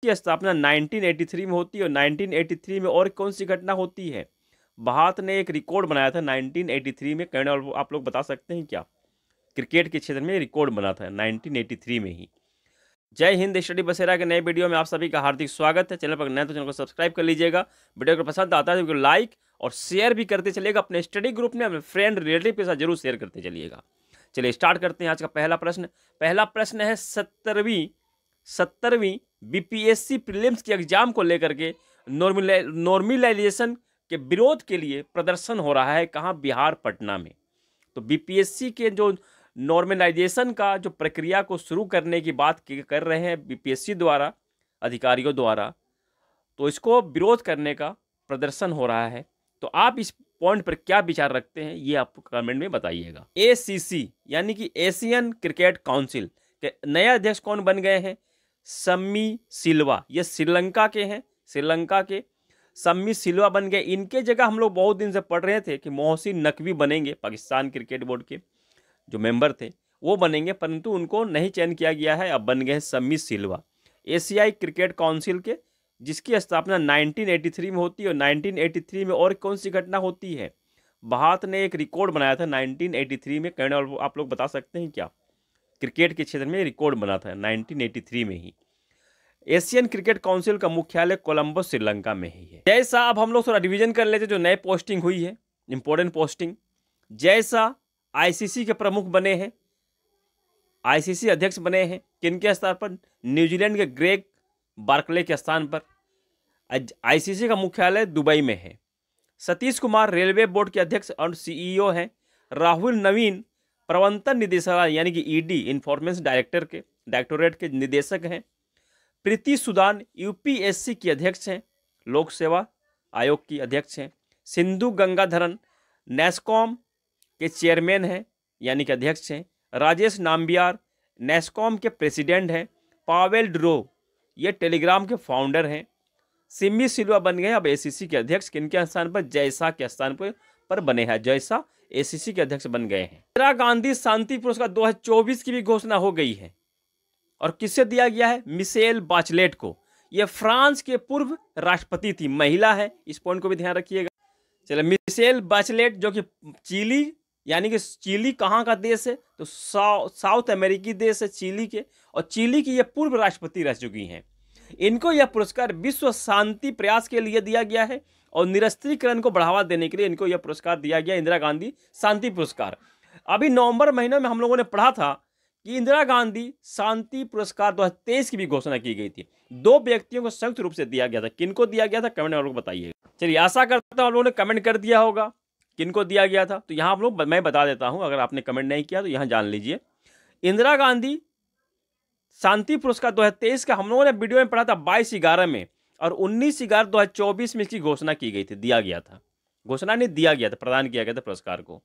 की स्थापना 1983 में होती है और 1983 में और कौन सी घटना होती है? भारत ने एक रिकॉर्ड बनाया था 1983 में, कहने वाले आप लोग बता सकते हैं क्या? क्रिकेट के क्षेत्र में रिकॉर्ड बना था 1983 में ही। जय हिंद, स्टडी बसेरा के नए वीडियो में आप सभी का हार्दिक स्वागत है। चैनल पर नए तो चैनल को सब्सक्राइब कर लीजिएगा। वीडियो को पसंद आता है तो लाइक और शेयर भी करते चलिएगा। अपने स्टडी ग्रुप में अपने फ्रेंड रिलेटिव के साथ जरूर शेयर करते चलिएगा। चलिए स्टार्ट करते हैं आज का पहला प्रश्न। पहला प्रश्न है 17वीं बीपीएससी प्रीलिम्स के एग्जाम को लेकर के नॉर्मलाइजेशन के विरोध के लिए प्रदर्शन हो रहा है कहाँ? बिहार, पटना में। तो बीपीएससी के जो नॉर्मलाइजेशन का जो प्रक्रिया को शुरू करने की बात कर रहे हैं बीपीएससी द्वारा, अधिकारियों द्वारा, तो इसको विरोध करने का प्रदर्शन हो रहा है। तो आप इस पॉइंट पर क्या विचार रखते हैं, ये आप कमेंट में बताइएगा। एसीसी यानी कि एशियन क्रिकेट काउंसिल के नए अध्यक्ष कौन बन गए हैं? सम्मी सिल्वा। ये श्रीलंका के हैं, श्रीलंका के सम्मी सिल्वा बन गए। इनके जगह हम लोग बहुत दिन से पढ़ रहे थे कि मोहसिन नकवी बनेंगे, पाकिस्तान क्रिकेट बोर्ड के जो मेंबर थे वो बनेंगे, परंतु उनको नहीं चयन किया गया है। अब बन गए सम्मी सिल्वा एशियाई क्रिकेट काउंसिल के, जिसकी स्थापना 1983 में होती है और 1983 में और कौन सी घटना होती है? भारत ने एक रिकॉर्ड बनाया था 1983 में, कहने वाले आप लोग बता सकते हैं क्या? क्रिकेट के क्षेत्र में रिकॉर्ड बना था 1983 में ही। एशियन क्रिकेट काउंसिल का मुख्यालय कोलंबो, श्रीलंका में ही है। जैसा अब हम लोग थोड़ा रिवीजन कर लेते जो नए पोस्टिंग हुई है, इंपॉर्टेंट पोस्टिंग। जैसा आईसीसी के प्रमुख बने हैं, आईसीसी अध्यक्ष बने हैं किनके स्थान पर? न्यूजीलैंड के ग्रेग बार्कले के स्थान पर। आईसीसी का मुख्यालय दुबई में है। सतीश कुमार रेलवे बोर्ड के अध्यक्ष और सीईओ हैं। राहुल नवीन प्रबंधन निदेशालय यानी कि ईडी इंफॉर्मेशन डायरेक्टोरेट के निदेशक हैं। प्रीति सुदान यूपीएससी की अध्यक्ष हैं, लोक सेवा आयोग की अध्यक्ष हैं। सिंधु गंगाधरन नेस्कॉम के चेयरमैन हैं यानी कि अध्यक्ष हैं। राजेश नाम्बियार नेस्कॉम के प्रेसिडेंट हैं। पावेल ड्रो ये टेलीग्राम के फाउंडर हैं। सिम्मी सिल्वा बन गए अब एसीसी के अध्यक्ष, किनके स्थान पर? जैसा के स्थान पर बने हैं। जैसा एसीसी के अध्यक्ष बन गए हैं। इंदिरा गांधी शांति पुरस्कार 2024 की भी घोषणा हो गई है और किससे दिया गया है? मिशेल बाचलेट को। यह फ्रांस के पूर्व राष्ट्रपति थी, महिला है, इस पॉइंट को भी ध्यान रखिएगा। चलिए, मिशेल बाचलेट जो कि चिली यानी कि चिली कहाँ का देश है? तो साउथ अमेरिकी देश है चिली के, और चिली की ये पूर्व राष्ट्रपति रह चुकी हैं। इनको यह पुरस्कार विश्व शांति प्रयास के लिए दिया गया है और निरस्त्रीकरण को बढ़ावा देने के लिए इनको यह पुरस्कार दिया गया, इंदिरा गांधी शांति पुरस्कार। अभी नवंबर महीने में हम लोगों ने पढ़ा था कि इंदिरा गांधी शांति पुरस्कार 2023 की भी घोषणा की गई थी। 2 व्यक्तियों को संयुक्त रूप से दिया गया था। किनको दिया गया था कमेंट में आप लोग बताइए। चलिए, आशा करता हूं आप लोगों ने कमेंट कर दिया होगा किनको दिया गया था। तो यहाँ आप लोग, मैं बता देता हूं, अगर आपने कमेंट नहीं किया तो यहाँ जान लीजिए। इंदिरा गांधी शांति पुरस्कार 2023 का हम लोगों ने वीडियो में पढ़ा था 22/11 में, और 19/11/2024 में इसकी घोषणा की गई थी, दिया गया था। घोषणा नहीं, दिया गया था, प्रदान किया गया था पुरस्कार को।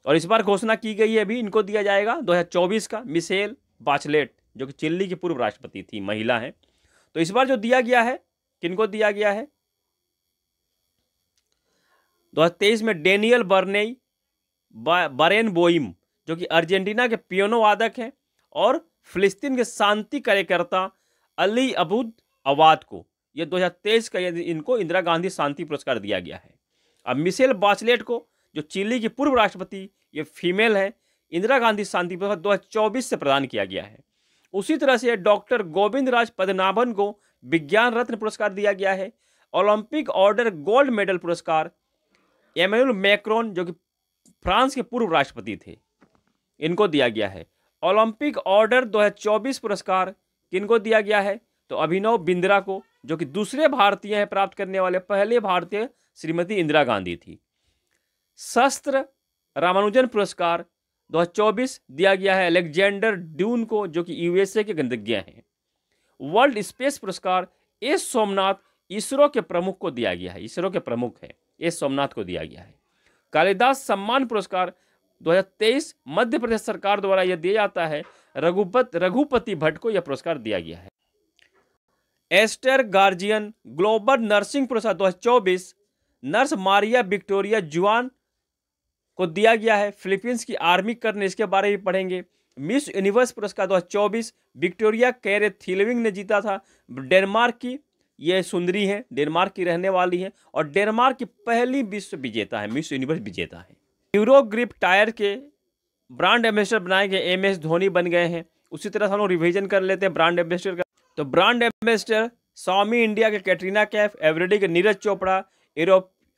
और इस बार घोषणा की गई है, अभी इनको दिया जाएगा 2024 का। मिशेल बाचलेट जो कि चिली की पूर्व राष्ट्रपति थी, महिला है। तो इस बार जो दिया गया है, किनको दिया गया है? 2023 में डेनियल बरेनबोइम जो कि अर्जेंटीना के पियानो वादक हैं, और फिलिस्तीन के शांति कार्यकर्ता अली अबूद अवाद को यह 2023 का इनको इंदिरा गांधी शांति पुरस्कार दिया गया है। अब मिशेल बाचलेट को, जो चिली की पूर्व राष्ट्रपति, ये फीमेल है, इंदिरा गांधी शांति पुरस्कार 2024 से प्रदान किया गया है। उसी तरह से डॉक्टर गोविंद राज पद्मनाभन को विज्ञान रत्न पुरस्कार दिया गया है। ओलंपिक ऑर्डर गोल्ड मेडल पुरस्कार एमेनुएल मैक्रोन जो कि फ्रांस के पूर्व राष्ट्रपति थे, इनको दिया गया है। ओलंपिक ऑर्डर 2024 पुरस्कार किनको दिया गया है? तो अभिनव बिंद्रा को, जो कि दूसरे भारतीय हैं प्राप्त करने वाले। पहले भारतीय श्रीमती इंदिरा गांधी थी। शस्त्र रामानुजन पुरस्कार 2024 दिया गया है अलेक्जेंडर ड्यून को, जो कि यूएसए के गणितज्ञ हैं। वर्ल्ड स्पेस पुरस्कार एस सोमनाथ इसरो के प्रमुख को दिया गया है, इसरो के प्रमुख है एस सोमनाथ को दिया गया है। कालिदास सम्मान पुरस्कार 2023 मध्य प्रदेश सरकार द्वारा यह दिया जाता है। रघुपति भट्ट को यह पुरस्कार दिया गया है। एस्टर गार्जियन ग्लोबल नर्सिंग पुरस्कार 2024 नर्स मारिया विक्टोरिया जुआन को दिया गया है। फिलीपींस की आर्मी कर्नल, इसके बारे में पढ़ेंगे। मिस यूनिवर्स पुरस्कार 2024 विक्टोरिया कैरे थिलविंग ने जीता था। डेनमार्क की ये सुंदरी है, डेनमार्क की रहने वाली है और डेनमार्क की पहली विश्व विजेता है, मिस यूनिवर्स विजेता है। यूरो ग्रिप टायर के ब्रांड एम्बेसडर बनाए गए MS धोनी बन गए हैं। उसी तरह से हम लोग रिवीजन कर लेते हैं ब्रांड एम्बेसडर का। तो ब्रांड एम्बेसडर स्वामी इंडिया के कैटरीना कैफ, एवरीडे के नीरज चोपड़ा,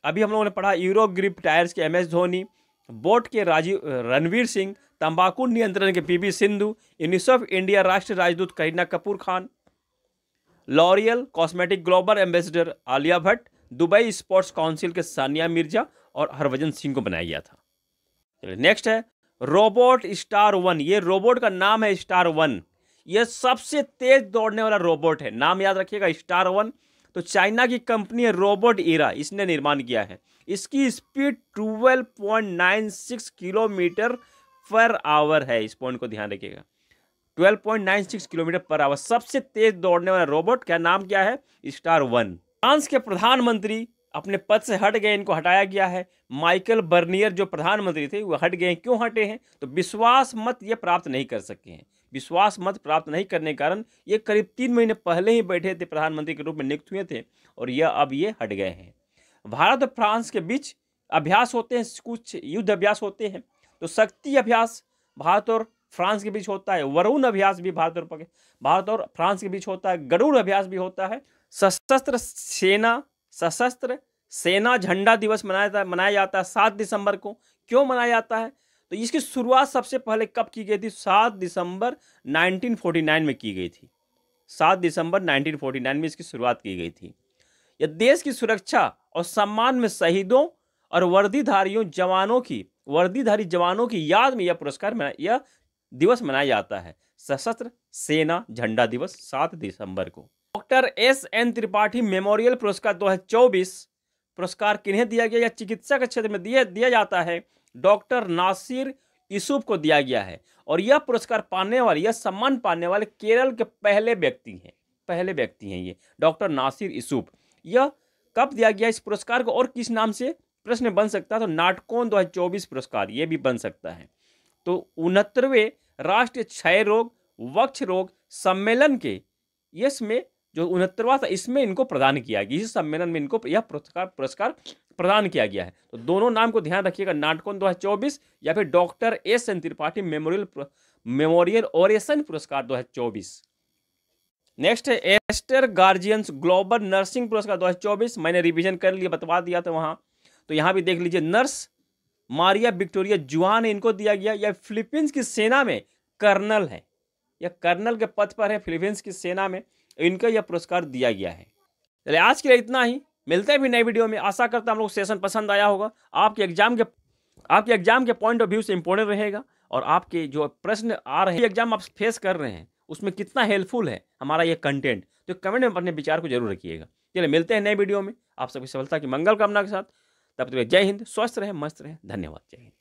अभी हम लोगों ने पढ़ा यूरो ग्रिप टायर्स के MS धोनी, बोट के रणवीर सिंह, तंबाकू नियंत्रण के PV सिंधु, यूनिसेफ इंडिया राष्ट्रीय राजदूत Kareena Kapoor Khan, L'Oréal cosmetic global ambassador Alia Bhatt, Dubai sports council के सानिया मिर्जा और हरभजन सिंह को बनाया गया था। चलिए नेक्स्ट है रोबोट स्टार 1। ये रोबोट का नाम है स्टार 1। यह सबसे तेज दौड़ने वाला रोबोट है, नाम याद रखिएगा स्टार 1। तो चाइना की कंपनी है रोबोट इरा, इसने निर्माण किया है। इसकी स्पीड 12.96 किलोमीटर पर आवर है, इस पॉइंट को ध्यान रखिएगा, 12.96 किलोमीटर पर आवर। सबसे तेज दौड़ने वाला रोबोट का नाम क्या है? स्टार 1। फ्रांस के प्रधानमंत्री अपने पद से हट गए, इनको हटाया गया है। माइकल बर्नियर जो प्रधानमंत्री थे वो हट गए। क्यों हटे हैं? तो विश्वास मत ये प्राप्त नहीं कर सके हैं। विश्वास मत प्राप्त नहीं करने के कारण ये करीब 3 महीने पहले ही बैठे थे, प्रधानमंत्री के रूप में नियुक्त हुए थे और यह अब ये हट गए हैं। भारत और फ्रांस के बीच अभ्यास होते हैं, कुछ युद्ध अभ्यास होते हैं। तो शक्ति अभ्यास भारत और फ्रांस के बीच होता है, वरुण अभ्यास भी भारत और फ्रांस के बीच होता है, गरुड़ अभ्यास भी होता है। सशस्त्र सेना झंडा दिवस मनाया जाता है 7 दिसंबर को। क्यों मनाया जाता है? तो इसकी शुरुआत सबसे पहले कब की गई थी? 7 दिसंबर 1949 में की गई थी। 7 दिसंबर 1949 में इसकी शुरुआत की गई थी। यह देश की सुरक्षा और सम्मान में शहीदों और वर्दीधारी जवानों की याद में यह दिवस मनाया जाता है, सशस्त्र सेना झंडा दिवस 7 दिसंबर को। डॉक्टर SN त्रिपाठी मेमोरियल पुरस्कार 2024 पुरस्कार किन्हें दिया गया? या चिकित्सा के क्षेत्र में दिया जाता है, डॉक्टर नासिर यूसुफ को दिया गया है। और यह पुरस्कार यह सम्मान पाने वाले केरल के पहले व्यक्ति हैं ये डॉक्टर नासिर यूसुफ। यह कब दिया गया इस पुरस्कार को और किस नाम से? प्रश्न बन सकता है तो नाटकोन 2024 पुरस्कार ये भी बन सकता है। तो 69वें राष्ट्रीय क्षय रोग वक्ष रोग सम्मेलन के इसमें जो 69वां था, इसमें इनको प्रदान किया गया, इस सम्मेलन में इनको यह पुरस्कार प्रदान किया गया है। तो दोनों नाम को ध्यान रखिएगा, नाटकोन 2024 या फिर डॉक्टर SN त्रिपाठी मेमोरियल ओरेसन पुरस्कार 2024। नेक्स्ट है एस्टर गार्जियंस ग्लोबल नर्सिंग पुरस्कार 2024। मैंने रिवीजन कर लिया, बता दिया था वहां, तो यहां भी देख लीजिए। नर्स मारिया विक्टोरिया जुआन इनको दिया गया। यह फिलीपींस की सेना में कर्नल है, यह कर्नल के पद पर है फिलीपींस की सेना में, इनको यह पुरस्कार दिया गया है। चलिए आज के लिए इतना ही, मिलते हैं भी नई वीडियो में। आशा करता हूं हम लोग सेशन पसंद आया होगा, आपके एग्जाम के पॉइंट ऑफ व्यू से इंपॉर्टेंट रहेगा और आपके जो प्रश्न आ रहे हैं एग्जाम आप फेस कर रहे हैं उसमें कितना हेल्पफुल है हमारा ये कंटेंट, तो कमेंट में अपने विचार को जरूर रखिएगा। चलिए मिलते हैं नए वीडियो में, आप सभी सफलता की मंगल कामना के साथ। तब तक जय हिंद, स्वस्थ रहे, मस्त रहे, धन्यवाद, जय हिंद।